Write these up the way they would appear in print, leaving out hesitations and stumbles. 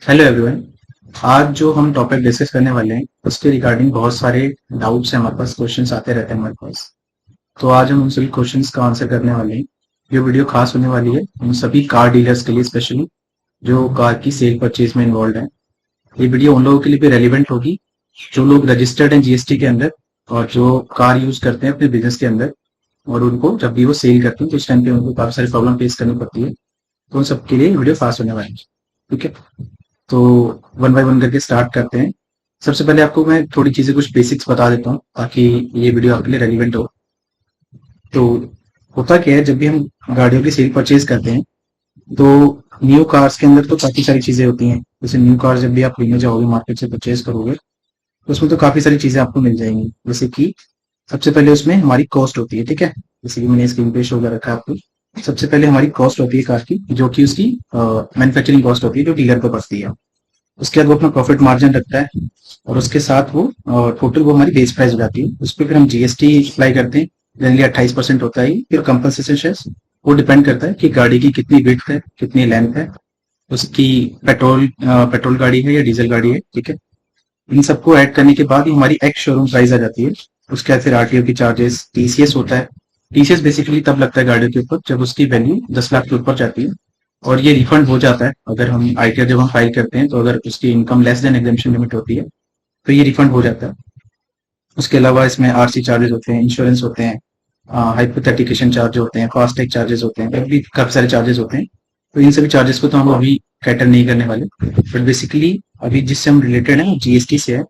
Hello everyone. आज जो हम टॉपिक डिस्कस करने वाले हैं उसके रिगार्डिंग बहुत सारे डाउट्स हैं, हमारे पास क्वेश्चंस आते रहते हैं हमारे पास। तो आज हम उन सभी क्वेश्चंस का आंसर करने वाले हैं। ये वीडियो खास होने वाली है उन सभी कार डीलर्स के लिए, स्पेशली जो कार की सेल परचेज में इन्वॉल्व है। ये वीडियो उन लोगों के लिए भी रेलिवेंट होगी जो लोग रजिस्टर्ड हैं जीएसटी के अंदर और जो कार यूज करते हैं अपने बिजनेस के अंदर, और उनको जब भी वो सेल करते हैं तो उस टाइम पे उनको काफी सारी प्रॉब्लम फेस करनी पड़ती है। तो उन सबके लिए वीडियो खास होने वाली है। ठीक है, तो वन बाय वन करके स्टार्ट करते हैं। सबसे पहले आपको मैं थोड़ी चीजें, कुछ बेसिक्स बता देता हूँ ताकि ये वीडियो आपके लिए रेलिवेंट हो। तो होता क्या है, जब भी हम गाड़ियों की सेल परचेज करते हैं तो न्यू कार्स के अंदर तो काफी सारी चीजें होती हैं। जैसे न्यू कार जब भी आप लेने जाओगे, मार्केट से परचेज करोगे, तो उसमें तो काफी सारी चीजें आपको मिल जाएंगी। जैसे कि सबसे पहले उसमें हमारी कॉस्ट होती है। ठीक है, जैसे कि मैंने स्क्रीन पे शो कर रखा है आपको। सबसे पहले हमारी कॉस्ट होती है कार की, जो कि उसकी मैन्युफैक्चरिंग कॉस्ट होती है, जो डीलर पर पड़ती है। उसके बाद वो अपना प्रॉफिट मार्जिन रखता है और उसके साथ वो टोटल वो हमारी बेस प्राइस हो जाती है। उस पर फिर हम जीएसटी अप्लाई करते हैं। जनरली 28% होता है। फिर कंपनसेशन शेयर्स, वो डिपेंड करता है कि गाड़ी की कितनी विड्थ है, कितनी लेंथ है, उसकी पेट्रोल गाड़ी है या डीजल गाड़ी है। ठीक है, इन सबको ऐड करने के बाद ही हमारी एक्स शोरूम प्राइस आ जाती है। उसके बाद फिर आरटीओ की चार्जेस, टीसीएस होता है। टीसीएस बेसिकली तब लगता है गाड़ियों के ऊपर जब उसकी वैल्यू 10 लाख के ऊपर जाती है, और ये रिफंड हो जाता है अगर हम आईटीआर जब हम फाइल करते हैं, तो अगर उसकी income less than exemption limit होती है तो ये रिफंड हो जाता है। उसके अलावा इसमें आरसी चार्जेस होते हैं, इंश्योरेंस होते हैं, हाइपोथेटिकेशन चार्ज होते हैं, फास्टैग चार्जेस होते हैं, और भी काफी सारे चार्जेस होते हैं। तो इन सभी चार्जेस को तो हम अभी कैटर नहीं करने वाले, बट बेसिकली अभी जिससे हम रिलेटेड है जीएसटी से है।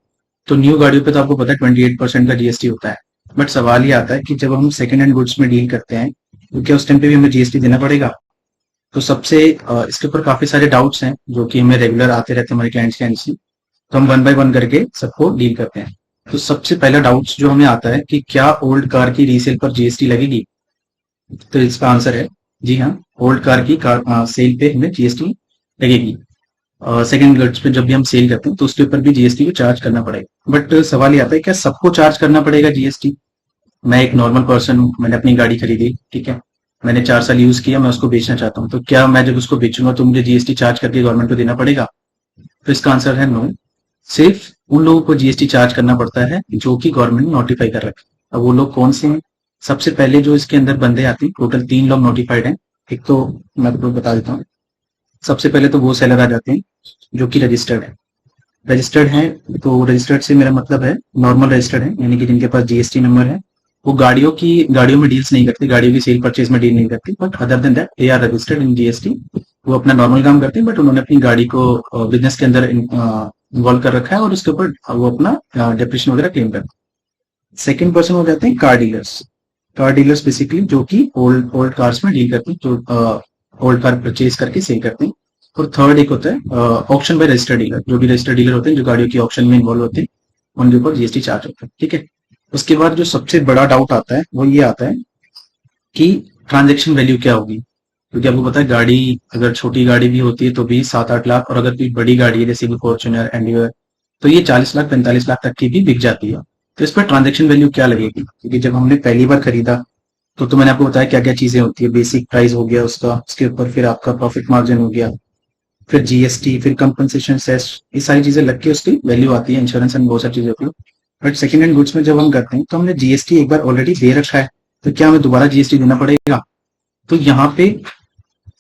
तो न्यू गाड़ियों पे तो आपको पता है 28% का जीएसटी होता है। बट सवाल ये आता है कि जब हम सेकंड हैंड गुड्स में डील करते हैं तो क्या उस टाइम पे भी हमें जीएसटी देना पड़ेगा? तो सबसे इसके ऊपर काफी सारे डाउट्स हैं जो कि हमें रेगुलर आते रहते हैं हमारे क्लाइंट्स के एंड से। तो हम वन बाय वन करके सबको डील करते हैं। तो सबसे पहला डाउट्स जो हमें आता है कि क्या ओल्ड कार की रीसेल पर जीएसटी लगेगी? तो इसका आंसर है जी हाँ, ओल्ड कार की सेल पे हमें जीएसटी लगेगी। सेकंड गुड्स पे जब भी हम सेल करते हैं तो उसके ऊपर भी जीएसटी को चार्ज करना पड़ेगा। बट सवाल ये आता है, क्या सबको चार्ज करना पड़ेगा जीएसटी? मैं एक नॉर्मल पर्सन हूँ, मैंने अपनी गाड़ी खरीदी, ठीक है, मैंने 4 साल यूज किया, मैं उसको बेचना चाहता हूँ, तो क्या मैं जब उसको बेचूंगा तो मुझे जीएसटी चार्ज करके गवर्नमेंट को देना पड़ेगा? तो इसका आंसर है नो। सिर्फ उन लोगों को जीएसटी चार्ज करना पड़ता है जो कि गवर्नमेंट ने नोटिफाई कर रखे। अब वो लोग कौन से हैं? सबसे पहले जो इसके अंदर बंदे आते हैं, टोटल 3 लोग नोटिफाइड हैं। एक तो मैं आपको बता देता हूँ। सबसे पहले तो वो सेलर आ जाते हैं जो कि रजिस्टर्ड है। रजिस्टर्ड है, तो रजिस्टर्ड से मेरा मतलब है नॉर्मल रजिस्टर्ड है, यानी कि जिनके पास जीएसटी नंबर है। वो गाड़ियों में डील्स नहीं करते, गाड़ियों की सेल परचेज में डील नहीं करते, but other than that they are registered in GST. वो अपना नॉर्मल काम करते हैं, बट उन्होंने अपनी गाड़ी को बिजनेस के अंदर इन्वॉल्व कर रखा है और उसके ऊपर वो अपना डेप्रिशन वगैरह क्लेम करते हैं। सेकेंड पर्सन हो जाते हैं car dealers. Car dealers basically जो कि ओल्ड ओल्ड कार्स में डील करते हैं, जो ओल्ड कार परचेज करके सेल करते हैं। और थर्ड एक होता है ऑक्शन बाय रजिस्टर्ड डीलर। जो भी रजिस्टर्ड डीलर होते हैं, जो गाड़ियों की ऑक्शन में इन्वॉल्व होते हैं, उनके ऊपर जीएसटी चार्ज होता है। ठीक है, उसके बाद जो सबसे बड़ा डाउट आता है वो ये आता है कि ट्रांजेक्शन वैल्यू क्या होगी। क्योंकि आपको पता है गाड़ी, अगर छोटी गाड़ी भी होती है तो भी 7-8 लाख, और अगर कोई बड़ी गाड़ी है जैसे कि फॉर्च्यूनर, एंडिवर, तो ये 40 लाख 45 लाख तक की भी बिक जाती है। तो इस पर ट्रांजेक्शन वैल्यू क्या लगेगी? क्योंकि जब हमने पहली बार खरीदा तो मैंने आपको बताया क्या क्या चीजें होती है। बेसिक प्राइस हो गया उसका, उसके ऊपर फिर आपका प्रॉफिट मार्जिन हो गया, फिर जीएसटी, फिर कंपनसेशन सेस, ये सारी चीजें लग के उसकी वैल्यू आती है, इंश्योरेंस एंड बहुत सारी चीजें होती है। बट सेकंड हैंड गुड्स में जब हम करते हैं तो हमने जीएसटी एक बार ऑलरेडी दे रखा है, तो क्या हमें दोबारा जीएसटी देना पड़ेगा? तो यहाँ पे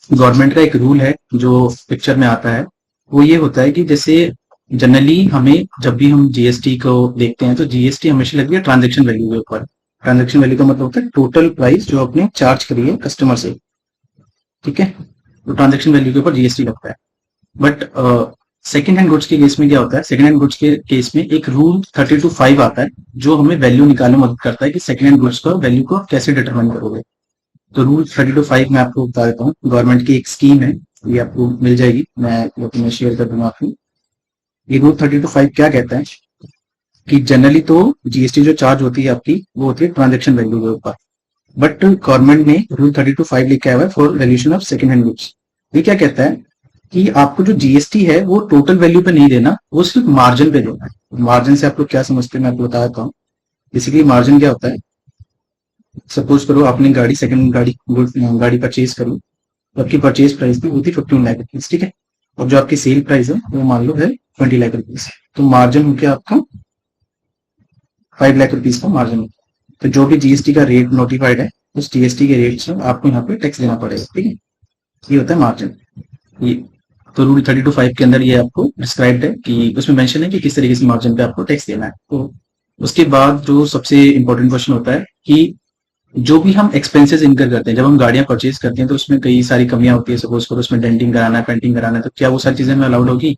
गवर्नमेंट का एक रूल है जो पिक्चर में आता है। वो ये होता है कि जैसे जनरली हमें जब भी हम जीएसटी को देखते हैं तो जीएसटी हमेशा लगती है ट्रांजेक्शन वैल्यू के ऊपर। ट्रांजेक्शन वैल्यू का मतलब होता है टोटल प्राइस जो आपने चार्ज करी है कस्टमर से। ठीक है, तो ट्रांजेक्शन वैल्यू के ऊपर जीएसटी लगता है। बट सेकेंड हैंड गुड्स के केस में क्या होता है? सेकेंड हैंड गुड्स के केस में एक रूल 32(5) आता है जो हमें वैल्यू निकालने में मदद करता है कि सेकेंड हैंड गुड्स का वैल्यू को आप कैसे डिटरमाइन करोगे। तो रूल 32(5) मैं आपको बता देता हूँ। गवर्नमेंट की एक स्कीम है, ये आपको मिल जाएगी, मैं शेयर कर दूंगा आपको। ये रूल 32(5) क्या कहता है कि जनरली तो जीएसटी जो चार्ज होती है आपकी, वो होती है ट्रांजेक्शन वैल्यू के ऊपर। बट गवर्नमेंट ने रूल 32(5) लिखा हुआ है for valuation of second hand goods. ये क्या कहता है कि आपको जो जीएसटी है वो टोटल वैल्यू पे नहीं देना, वो सिर्फ मार्जिन पे देना है। मार्जिन से आप लोग क्या समझते हैं मैं आपको बता देता हूँ। बेसिकली मार्जिन क्या होता है? सपोज करो आपने गाड़ी परचेज करी, तो आपकी परचेज प्राइस भी होती 15 लाख रुपीज। ठीक है, और जो आपकी सेल प्राइस है वो मान लो है 20 लाख रुपीज, तो मार्जिन हो गया आपका 5 लाख रुपीज का मार्जिन है। तो जो भी जीएसटी का रेट नोटिफाइड है उस जीएसटी के रेट से आपको यहाँ पे टैक्स देना पड़ेगा, ठीक है। ये होता है मार्जिन। ये तो रूल 32(5) के अंदर ये आपको डिस्क्राइब्ड है कि उसमें मेंशन है कि किस तरीके से मार्जिन पे आपको टैक्स देना है। तो उसके बाद जो सबसे इंपॉर्टेंट क्वेश्चन होता है कि जो भी हम एक्सपेंसेस इनकर करते हैं, जब हम गाड़ियां परचेज करते हैं तो उसमें कई सारी कमियां होती है। सपोज करो उसमें डेंटिंग कराना है, पेंटिंग कराना है, तो क्या वो सारी चीजें हमें अलाउड होगी?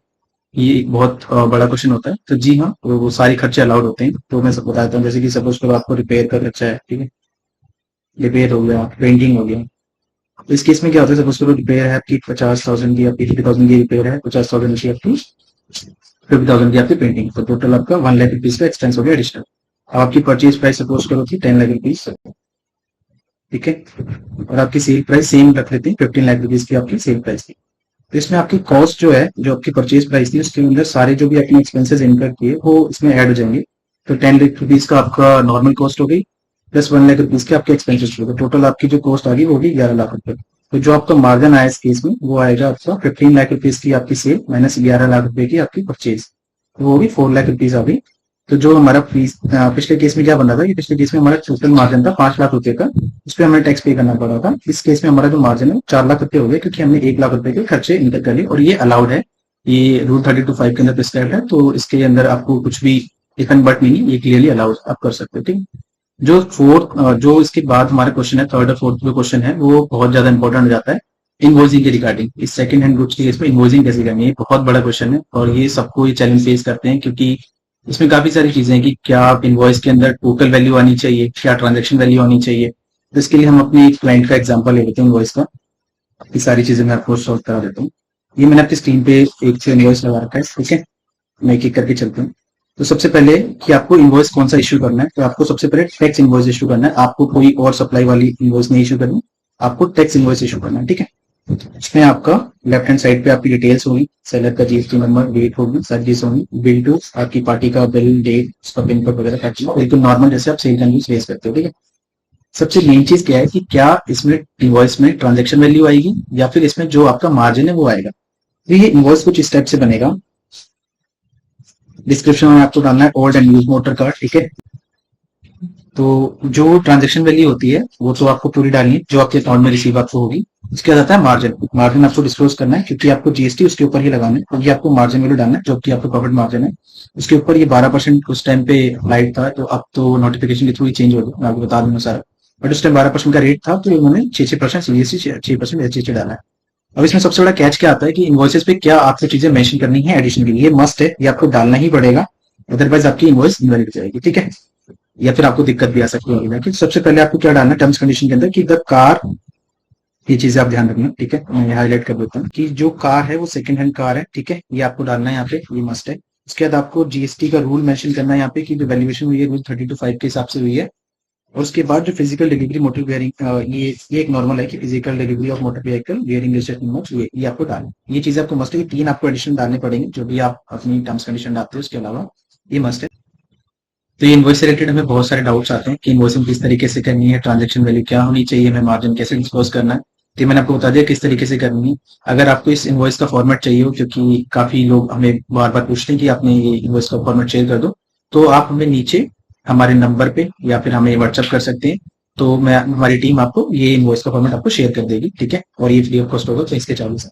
ये एक बहुत बड़ा क्वेश्चन होता है। तो जी हाँ, वो सारे खर्चे अलाउड होते हैं। तो मैं सब बताता हूँ, जैसे कि सपोज करो आपको रिपेयर का खर्चा है, ठीक है, रिपेयर हो गया, पेंटिंग हो गया। तो इस केस में क्या होता है, सपोज करो रिपेयर है आपकी 50,000 की, आपकी 50,000 की रिपेयर है, 50,000 की आपकी, 50,000 की आपकी पेंटिंग, तो टोटल आपका 1 लाख रुपीज का एक्सपेंस हो गया एडिशनल। अब आपकी परचेज प्राइस सपोज करो थी 10 लाख रुपीज, ठीक है, और आपकी सेल प्राइस सेम रख लेते हैं, 15 लाख रुपीज की आपकी सेल प्राइस थी। तो इसमें आपकी कॉस्ट जो है, जो आपकी परचेज प्राइस थी, उसके अंदर सारे जो भी आपने एक्सपेंसेस इनकर किए वो इसमें ऐड हो जाएंगे। तो 10 लाख रुपीज का आपका नॉर्मल कॉस्ट हो गई, प्लस 1 लाख रुपीज के आपके एक्सपेंसेस हो गए, टोटल आपकी जो कॉस्ट आ गई वो होगी 11 लाख रुपए। तो जो आपका मार्जिन आया इस केस में वो आएगा आपका 15 लाख रुपीज की आपकी सेल माइनस 11 लाख रुपए की आपकी परचेज, तो वो होगी 4 लाख रुपीज आ गई। तो जो हमारा फीस पिछले केस में क्या बन रहा था, ये पिछले केस में हमारा टोटल मार्जिन था 5 लाख रुपए का, उस पर हमें टैक्स पे करना पड़ा था। इस केस में हमारा जो मार्जिन है 4 लाख रुपए हो गए, क्योंकि हमने 1 लाख रुपए के खर्चे इनकर कर लिए, और ये अलाउड है, ये रूल 32(5) के अंदर प्रिस्क्राइब है। तो इसके अंदर आपको कुछ भी इफ एंड बट नहीं, ये क्लियरली अलाउड आप कर सकते हो, ठीक है। जो फोर्थ, जो इसके बाद हमारा क्वेश्चन है, थर्ड और फोर्थ जो क्वेश्चन है वो बहुत ज्यादा इंपॉर्टेंट हो जाता है इनवॉइसिंग के रिगार्डिंग। इस सेकंड हैंड गुड्स के केस में इनवॉइसिंग कैसे करनी है, बहुत बड़ा क्वेश्चन है, और ये सबको ये चैलेंज फेस करते हैं, क्योंकि इसमें काफी सारी चीजें हैं कि क्या इनवॉइस के अंदर टोटल वैल्यू आनी चाहिए, क्या ट्रांजेक्शन वैल्यू आनी चाहिए। तो इसके लिए हम अपने एक क्लाइंट का एग्जांपल ले लेते हैं इनवॉइस का। ये सारी चीजें मैं आपको सॉल्व करा देता हूँ। ये मैंने आपकी स्क्रीन पे एक से इनवॉइस लगा रखा है, ठीक है, मैं एक एक करके चलता हूँ। तो सबसे पहले कि आपको इनवॉइस कौन सा इश्यू करना है, तो आपको सबसे पहले टैक्स इनवॉइस इश्यू करना है। आपको कोई और सप्लाई वाली इनवॉइस नहीं इश्यू करनी, आपको टैक्स इनवॉइस इश्यू करना है, ठीक है। इसमें आपका लेफ्ट हैंड साइड पे आपकी डिटेल्स होगी, सेलर का जीएसटी नंबर, डेट होगी, सारी चीज होगी, बिल टू आपकी पार्टी का बिल, डेट, उसका पिन कोड वगैरह, बिल्कुल नॉर्मल जैसे आप सेल एंड रेस करते हो, ठीक है। सबसे मेन चीज क्या है कि क्या इसमें इनवॉइस में ट्रांजेक्शन वैल्यू आएगी या फिर इसमें जो आपका मार्जिन है वो आएगा। तो ये इनवॉइस कुछ इस टाइप से बनेगा। डिस्क्रिप्शन में आपको डालना है old and use motor card, ठीक है। तो जो ट्रांजेक्शन वैल्यू होती है वो तो आपको पूरी डालनी है, जो आपके अकाउंट में रिसीव आपको होगी। उसके बाद आता है मार्जिन। मार्जिन आपको डिस्क्लोज करना है, क्योंकि आपको जीएसटी उसके ऊपर ही लगाना है, क्योंकि आपको मार्जिन वैल्यू डालना है जो कि आपका प्रॉफिट मार्जिन है। उसके ऊपर ये 12% उस टाइम पे लाइट था, तो अब तो नोटिफिकेशन के थ्रू ही चेंज हो गया, मैं आपको बता दूंगा सारा। बट उस टाइम 12% का रेट था, तो उन्होंने 6% जीएसटी, 6% एसजीएसटी डाला है। अब इसमें सबसे बड़ा कैच क्या आता है कि इनवॉइसेस पे क्या आपको चीजें मेंशन करनी है एडिशन के लिए, ये मस्ट है, ये आपको डालना ही पड़ेगा, अदरवाइज आपकी इनवॉइस इनवैलिड हो जाएगी, ठीक है, या फिर आपको दिक्कत भी आ सकती है। लेकिन सबसे पहले आपको क्या डालना है टर्म्स कंडीशन के अंदर कि द कार, ये चीजें आप ध्यान रखना, ठीक है, मैं हाईलाइट कर देता हूँ कि जो कार है वो सेकंड हैंड कार है, ठीक है, ये आपको डालना है यहाँ पे, ये मस्ट है। उसके बाद आपको जीएसटी का रूल मेंशन करना है यहाँ पे कि जो वैल्यूएशन हुई है रूल 32(5) के हिसाब से हुई है। और उसके बाद जो फिजिकल डिलीवरी मोटर वेयरिंग, ये एक नॉर्मल है कि physical delivery of motor vehicle wearing registered number, ये आपको डालना है। ये चीजें आपको मस्ट है, 3 आपको एडिशन डालने पड़ेंगे जो भी आप अपनी टर्म्स कंडीशन डालते हो, उसके अलावा ये मस्ट है। तो ये इनवॉइस से रिलेटेड हमें बहुत सारे डाउट्स आते हैं कि इनवॉइसिंग किस तरीके से करनी है, ट्रांजैक्शन वैल्यू क्या होनी चाहिए, हमें मार्जिन कैसे डिस्क्लोज करना है। तो मैंने आपको बता दिया किस तरीके से करनी है। अगर आपको इस इनवॉइस का फॉर्मेट चाहिए हो, क्योंकि काफी लोग हमें बार बार पूछते हैं कि आपने ये इनवॉइस का फॉर्मेट शेयर कर दो, तो आप हमें नीचे हमारे नंबर पे या फिर हमें व्हाट्सएप कर सकते हैं। तो मैं हमारी टीम आपको ये इनवॉइस का फॉर्मेट आपको शेयर कर देगी, ठीक है, और ये फ्री ऑफ कॉस्ट होगा, तो इसके चार्जेस है।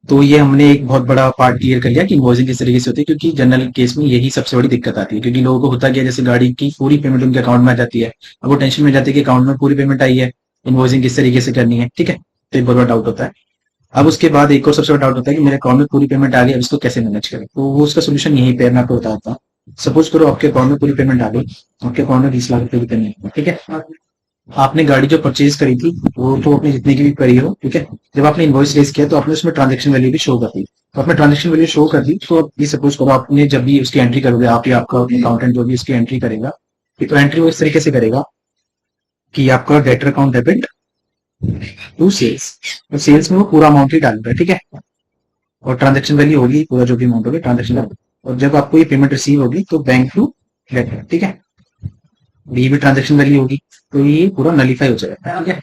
तो ये हमने एक बहुत बड़ा पार्ट क्लियर कर लिया कि इनवॉइसिंग किस तरीके से होती है, क्योंकि जनरल केस में यही सबसे बड़ी दिक्कत आती है, क्योंकि लोगों को होता क्या, जैसे गाड़ी की पूरी पेमेंट उनके अकाउंट में आ जाती है, अब वो टेंशन में जाती है कि अकाउंट में पूरी पेमेंट आई है, इनवॉइसिंग किस तरीके से करनी है, ठीक है। तो एक बहुत बड़ा डाउट होता है। अब उसके बाद एक और सबसे बड़ा डाउट होता है कि मेरे अकाउंट में पूरी पेमेंट आ गई, अब इसको कैसे मैनेज करें। तो वो उसका सोल्यूशन यहीं पे मैं आपको बताता हूँ। सपोज करो आपके अकाउंट में पूरी पेमेंट आ गई, आपके अकाउंट में 20 लाख रुपए की पेमेंट है, ठीक है। आपने गाड़ी जो परचेज करी थी वो तो आपने जितने की भी करी हो, ठीक है, जब आपने इनवॉइस रेज किया तो आपने उसमें ट्रांजेक्शन वैल्यू भी शो कर दी। तो आपने ट्रांजेक्शन वैल्यू शो कर दी, तो अब ये सपोज करो आपने जब भी उसकी एंट्री करोगे, आप या आपका अकाउंटेंट जो भी उसकी एंट्री करेगा, तो एंट्री वो इस तरीके से करेगा कि आपका debtor account debit to sales, तो सेल्स में वो पूरा अमाउंट ही डाल रहा है, ठीक है, और ट्रांजेक्शन वैल्यू होगी पूरा जो भी अमाउंट होगी ट्रांजेक्शन वैल्यू। और जब आपको ये पेमेंट रिसीव होगी तो बैंक टू डेटर, ठीक है, ये भी ट्रांजेक्शन वैल्यू होगी, तो ये पूरा नलीफाई हो जाएगा, ठीक है।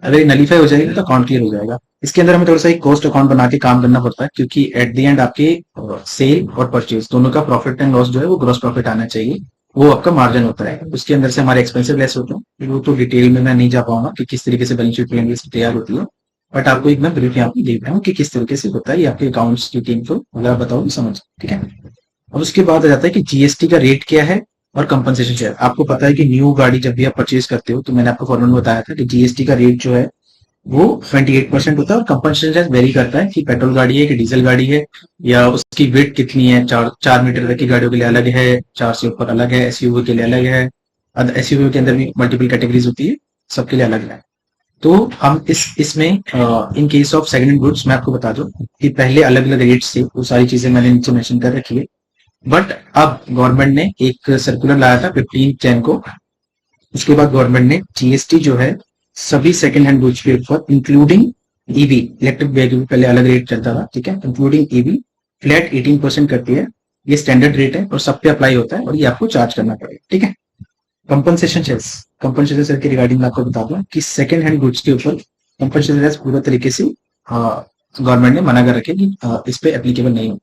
अगर ये नलीफाई हो जाएगी तो अकाउंट क्लियर हो जाएगा। इसके अंदर हमें थोड़ा सा एक कॉस्ट अकाउंट बना के काम करना पड़ता है, क्योंकि एट द एंड आपके सेल और परचेज दोनों का प्रॉफिट एंड लॉस जो है वो ग्रॉस प्रॉफिट आना चाहिए, वो आपका मार्जिन होता है। उसके अंदर से हमारे एक्सपेंसिव लेस होते हैं, वो तो डिटेल में मैं नहीं जा पाऊंगा कि किस तरीके से बैलेंस शीट तैयार होती है, बट आपको एक मैं ब्रीफ यहाँ पे देख रहा हूँ कि किस तरीके से होता है, ये आपके अकाउंट्स की टीम को अगर बताओ समझ, ठीक है। और उसके बाद आ जाता है कि जीएसटी का रेट क्या है और कंपनसेशन क्या है। आपको पता है कि न्यू गाड़ी जब भी आप परचेज करते हो तो मैंने आपको फॉर्मूला बताया था कि जीएसटी का रेट जो है वो 28% होता है, और कंपनसेशन वेरी करता है कि पेट्रोल गाड़ी है कि डीजल गाड़ी है, या उसकी वेट कितनी है, 4 मीटर तक की गाड़ियों के लिए अलग है, 4 से ऊपर अलग है, एसयूवी के लिए अलग है, एसयूवी के अंदर भी मल्टीपल कैटेगरीज होती है, सबके लिए अलग है। तो हम इसमें in case of second hand goods मैं आपको बता दूं कि पहले अलग अलग रेट्स थे, वो सारी चीजें मैंने नीचे मेंशन कर रखी है, बट अब गवर्नमेंट ने एक सर्कुलर लाया था 15 जैन को। उसके बाद गवर्नमेंट ने जीएसटी जो है सभी सेकंड हैंड गुड्स के ऊपर इंक्लूडिंग ईवी, इलेक्ट्रिक व्हीकल पहले अलग रेट चलता था, ठीक है, इंक्लूडिंग ईवी फ्लैट 18% करती है। ये स्टैंडर्ड रेट है और सब पे अप्लाई होता है और ये आपको चार्ज करना पड़ेगा, ठीक है। कंपनसेशन सेल्स, कंपनसेशन सेल के रिगार्डिंग मैं आपको बता दूं कि सेकंड हैंड गुड्स के ऊपर कंपनसेशन सेल्स पूरा तरीके से गवर्नमेंट ने मना कर रखे कि इस पे एप्लीकेबल नहीं हो।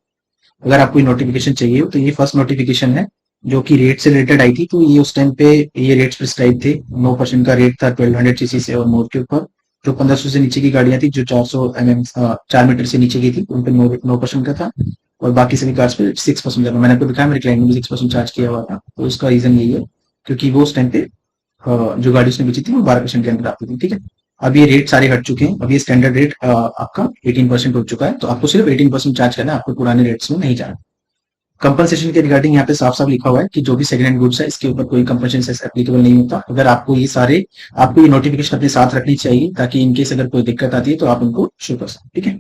अगर आपको नोटिफिकेशन चाहिए हो तो ये फर्स्ट नोटिफिकेशन है जो कि रेट से रिलेटेड आई थी, तो ये उस टाइम पे ये रेट्स प्रिस्क्राइब थे। 9% का रेट था 1200 सीसी से और मोर के ऊपर। जो 1500 से नीचे की गाड़ियां थी, जो 400 mm 4 मीटर से नीचे की थी, उन पे 9% का था, और बाकी सभी कार्स पे 6% का था। मैंने आपको दिखाया मेरे क्लाइंट ने भी 6% चार्ज किया हुआ था, तो उसका रीजन यही है क्योंकि वो उस टाइम पे जो गाड़ी उसने बेची थी वो 12% के अंदर आती थी, ठीक है। अब ये रेट सारे हट चुके हैं, अब ये स्टैंडर्ड रेट आपका 18% हो चुका है, तो आपको सिर्फ 18% चार्ज करना है, आपको पुराने रेट्स में नहीं जाना। कंपनसेशन के रिगार्डिंग यहाँ पे साफ साफ लिखा हुआ है कि जो भी सेकंड हैंड गुड्स है इसके ऊपर कोई कंपनसेशन एप्लीकेबल नहीं होता। अगर आपको ये सारे, आपको ये नोटिफिकेशन अपने साथ रखनी चाहिए ताकि इनकेस अगर कोई दिक्कत आती है तो आप उनको शो कर सकते, ठीक है।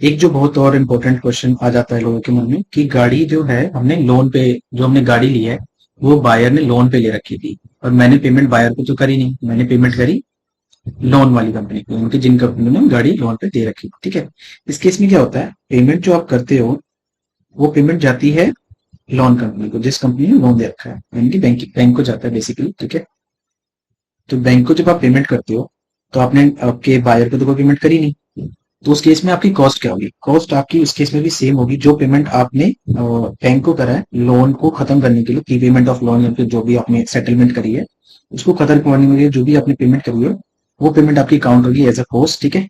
एक जो बहुत और इम्पोर्टेंट क्वेश्चन आ जाता है लोगों के मन में कि गाड़ी जो है हमने लोन पे, जो हमने गाड़ी ली है वो बायर ने लोन पे ले रखी थी, और मैंने पेमेंट बायर को तो करी नहीं, मैंने पेमेंट करी लोन वाली कंपनी को, उनकी जिन कंपनी ने गाड़ी लोन पे दे रखी, ठीक है। इस केस में क्या होता है, पेमेंट जो आप करते हो वो पेमेंट जाती है लोन कंपनी को, जिस कंपनी ने लोन दे रखा है, यानी कि बैंक को जाता है बेसिकली, ठीक है। तो बैंक को जब आप पेमेंट करते हो तो आपने आपके बायर को तो कोई पेमेंट करी नहीं, तो उस केस में आपकी कॉस्ट क्या होगी, कॉस्ट आपकी उस केस में भी सेम होगी। जो पेमेंट आपने बैंक को करा है लोन को खत्म करने के लिए, प्री पेमेंट ऑफ लोन या फिर जो भी आपने सेटलमेंट करी है उसको खत्म करने के लिए जो भी आपने पेमेंट करी है वो पेमेंट आपकी काउंट होगी एज अ कॉस्ट, ठीक है।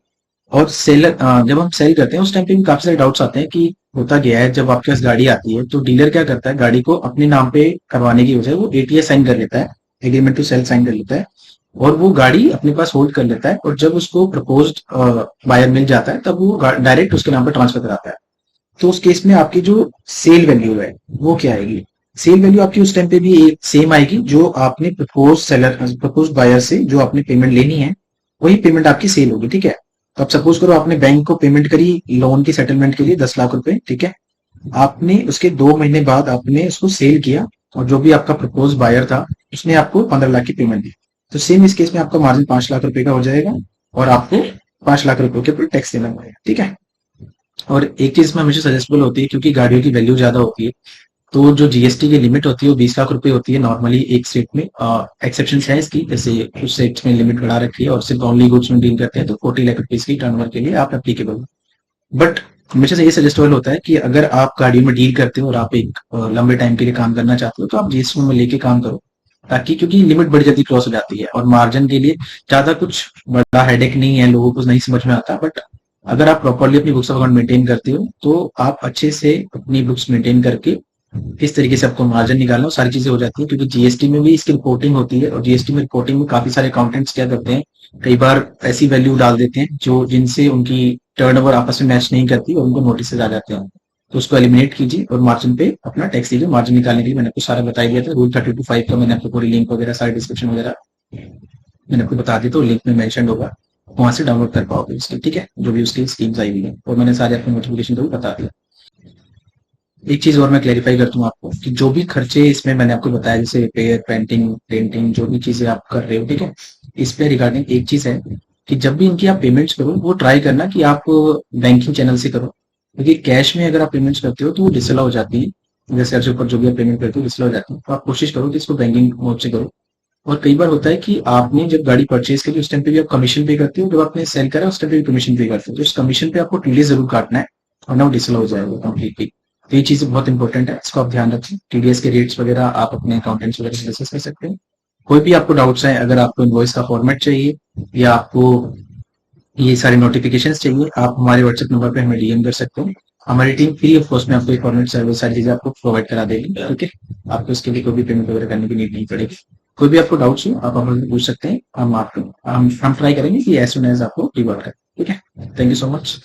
और सेलर जब हम सेल करते हैं उस टाइम पे भी काफी सारे डाउट्स आते हैं कि होता गया है, जब आपके पास गाड़ी आती है तो डीलर क्या करता है, गाड़ी को अपने नाम पे करवाने की वजह वो एटीएस साइन कर लेता है, एग्रीमेंट टू सेल साइन कर लेता है, और वो गाड़ी अपने पास होल्ड कर लेता है, और जब उसको प्रपोज्ड बायर मिल जाता है तब वो डायरेक्ट उसके नाम पर ट्रांसफर कराता है। तो उस केस में आपकी जो सेल वैल्यू है वो क्या आएगी, सेल वैल्यू आपकी उस टाइम पे भी एक सेम आएगी, जो आपने प्रपोज बायर से जो आपने पेमेंट लेनी है वही पेमेंट आपकी सेल होगी, ठीक है। तो अब सपोज करो आपने बैंक को पेमेंट करी लोन की सेटलमेंट के लिए 10 लाख रुपए, ठीक है। आपने उसके 2 महीने बाद आपने उसको सेल किया, और जो भी आपका प्रपोज बायर था उसने आपको 15 लाख की पेमेंट दी, तो सेम इस केस में आपका मार्जिन 5 लाख रुपए का हो जाएगा, और आपको 5 लाख रुपए के ऊपर टैक्स देना पड़ेगा, ठीक है। और एक चीज में हमेशा सजेस्टेबल होती है, क्योंकि गाड़ियों की वैल्यू ज्यादा होती है, तो जो जीएसटी की लिमिट होती है वो 20 लाख रुपए होती है नॉर्मली एक स्टेट में। एक्सेप्शन है इसकी, जैसे कुछ स्टेट्स में लिमिट बढ़ा रखी है और सिर्फ ओनली गुड्स में डील करते हैं, तो 40 लाख रुपीज की टर्नओवर के लिए आप एप्लीकेबल। बट हमेशा से ये सजेस्टेबल होता है कि अगर आप गाड़ियों में डील करते हो और आप एक लंबे टाइम के लिए काम करना चाहते हो तो आप जीएसटी में लेके काम करो, ताकि क्योंकि लिमिट बड़ी जल्दी क्रॉस हो जाती है, और मार्जिन के लिए ज्यादा कुछ बड़ा हेडेक नहीं है, लोगों को नहीं समझ में आता। बट अगर आप प्रॉपरली अपनी बुक्स ऑफ अकाउंट मेंटेन करते हो तो आप अच्छे से अपनी बुक्स मेंटेन करके किस तरीके से आपको मार्जिन निकालना, सारी चीजें हो जाती है। क्योंकि जीएसटी में भी इसकी रिपोर्टिंग होती है, और जीएसटी में रिपोर्टिंग में काफी सारे अकाउंटेंट्स क्या करते हैं, कई बार ऐसी वैल्यू डाल देते हैं जो जिनसे उनकी टर्नओवर आपस में मैच नहीं करती और उनको नोटिस आ जाते हैं। तो उसको एलिमिनेट कीजिए और मार्जिन पे अपना टैक्स दीजिए। मार्जिन निकालने के लिए मैंने आपको सारा बता दिया था, रूल 32(5) का मैंने आपको पूरी लिंक वगैरह सारी डिस्क्रिप्शन वगैरह मैंने आपको बता दी, तो लिंक में मेंशन होगा, वहां से डाउनलोड कर पाओगे उसकी, ठीक है, जो भी उसकी स्कीम्स आई हुई है, और मैंने सारे आपको नोटिफिकेशन को भी बता दिया। एक चीज और मैं क्लेरिफाई कर दूं आपको कि जो भी खर्चे इसमें मैंने आपको बताया, जैसे रिपेयर, पेंटिंग, पेंटिंग, जो भी चीजें आप कर रहे हो, ठीक है, इस पे रिगार्डिंग एक चीज है कि जब भी इनकी आप पेमेंट्स करो वो ट्राई करना कि आप बैंकिंग चैनल से करो, क्योंकि कैश में अगर आप पेमेंट्स करते हो तो वो डिसअलाउ हो जाती है, जैसे आपके ऊपर जो भी आप पेमेंट करते हो डिसअलाउ हो जाती है। तो आप कोशिश करो कि इसको बैंकिंग मोड से करो, और कई बार होता है कि आपने जब गाड़ी परचेज करी उस टाइम पे भी आप कमीशन पे करते हो, जब आपने सेल करा उस टाइम पे भी कमीशन पे करते हो, तो इस कमीशन पे आपको टीडीएस जरूर काटना है, वरना वो डिसअलाउ हो जाएगा कंप्लीटली। तो ये चीजें बहुत इंपॉर्टेंट है, इसको आप ध्यान रखें। टीडीएस के रेट्स वगैरह आप अपने अकाउंटेंट्स वगैरह से डिस्कस कर सकते हैं। कोई भी आपको डाउट्स है, अगर आपको इनवॉइस का फॉर्मेट चाहिए या आपको ये सारे नोटिफिकेशंस चाहिए, आप हमारे व्हाट्सएप नंबर पे हमें डीएम कर सकते हो। हमारी टीम फ्री ऑफ कॉस्ट में आपको फॉर्मेट सर्विस सारी चीजें आपको प्रोवाइड करा देगी। ठीक है, आपको इसके लिए कोई भी पेमेंट वगैरह करने की नीड नहीं पड़ेगी। कोई भी आपको डाउट्स हो आप हमसे पूछ सकते हैं, हम ट्राई करेंगे कि एज सुन एज आपको रिवर्ट करें। ठीक है, थैंक यू सो मच।